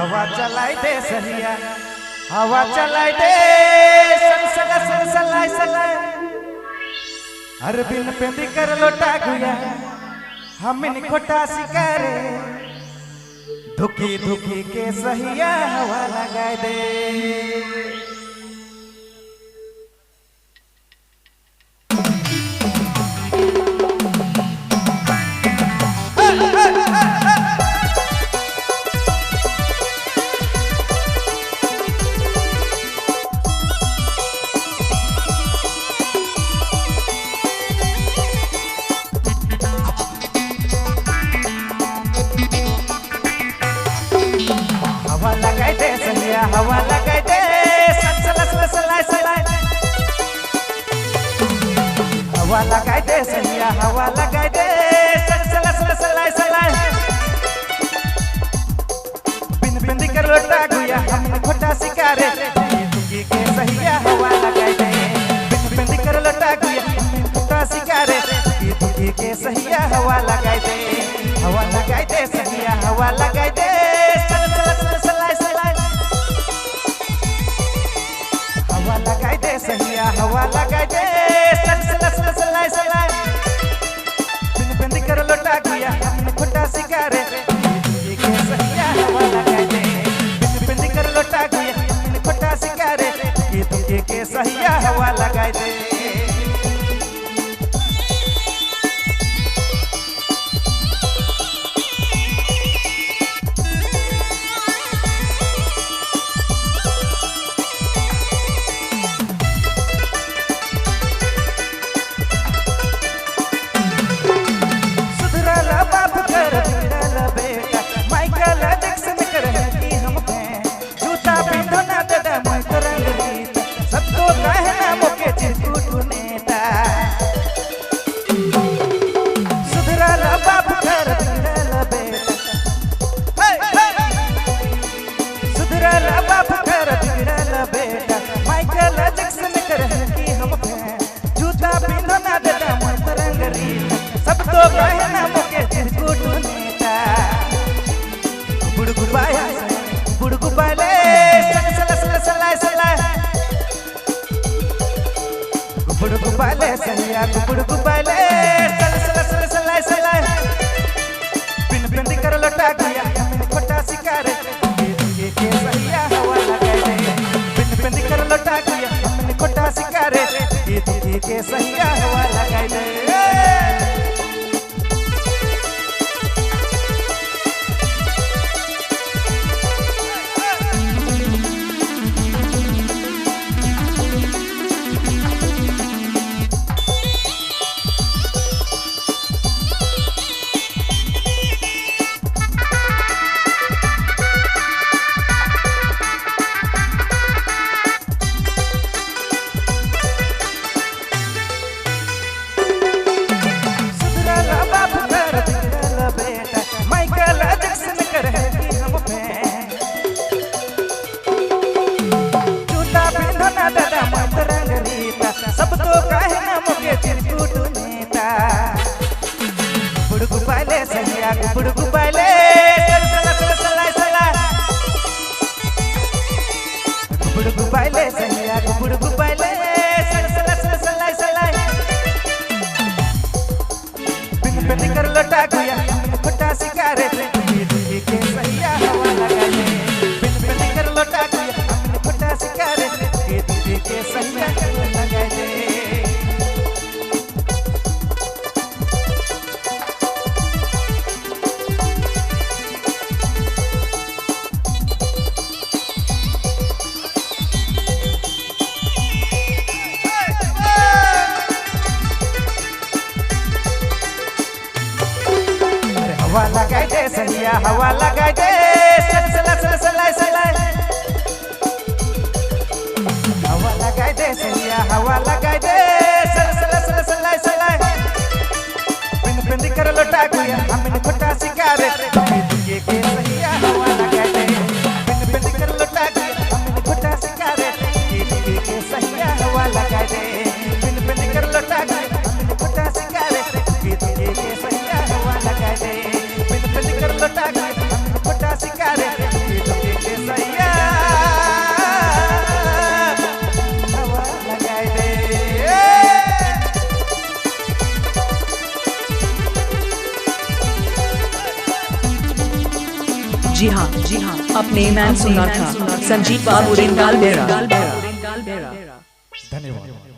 हवा चलाई दे सहिया, हवा चलाई दे सलाई सलाई हर बिन पेंदी कर लोटा गुया हमिन खोटा शिकारे धुकी धुकी के सहिया हवा लगाए दे। हवा लगाए दे सहिया, हवा लगाए दे सलाई सलाई हवा लगाए दे सहिया, हवा लगाए दे सलाई सलाई बिन बिंदी कर लोटा गुया हमने खोटा शिकारे दुखी के सहिया हवा लगाए दे बिन बिंदी कर लोटा गुया हमने खोटा शिकारे दुखी के सहिया हवा लगाए दे। हवा लगाए दे सहिया, हवा लगाए दे हवा लगाए दे सहिया, हवा लगाए दे सलाई सलाई बिन बिंदी कर लोटा गुया हमने खोटा शिकारे दुखी के सहिया हवा लगाए दे बिन बिंदी कर लोटा गुया हमने खोटा शिकारे दुखी के सहिया हवा लगाए दे। सब तो कहना मोके चिरकुट नेता बुड़गु बाले सलाई सलाई बुड़गु बाले सहिया बुड़गु बाले सलाई सलाई बिन बिंदी कर लोटा गुया हमने खोटा शिकारे दुखी के सहिया हवा लगाए दे बिन बिंदी कर लोटा गुया हमने खोटा शिकारे दुखी के सहिया हवा लगाए दे। सब तो कहना मोके चिरकुट नेता बुड़गु बाले सहिया बुड़गु बाले सलाई सलाई बुड़गु बाले सहिया बुड़गु बाले सलाई सलाई बिन बिंदी कर लोटा गुया खोटा शिकारे दुखी के सहिया हवा लगाए दे बिन बिंदी कर लोटा गुया खोटा शिकारे दुखी के सहिया हवा लगाए दे। हवा लगाए दे सहिया, हवा लगाए दे सलाई सलाई हवा लगाए दे सहिया, हवा लगाए दे सलाई सलाई बिन बिंदी कर लोटा गुया हमने खोटा शिकारे दुखी के सहिया हवा लगाए दे बिन बिंदी कर लोटा गुया हमने खोटा शिकारे दुखी के सहिया हवा लगाए दे बिन बिंदी कर लोटा गुया हमने खोटा शिकारे दुखी के सहिया हवा लगाए दे बिन बिंदी कर लोटा गुया हमने खोटा शिकारे जी हाँ अपने मैन सुना था संजीव बाबू रिंगाल बेरा। धन्यवाद।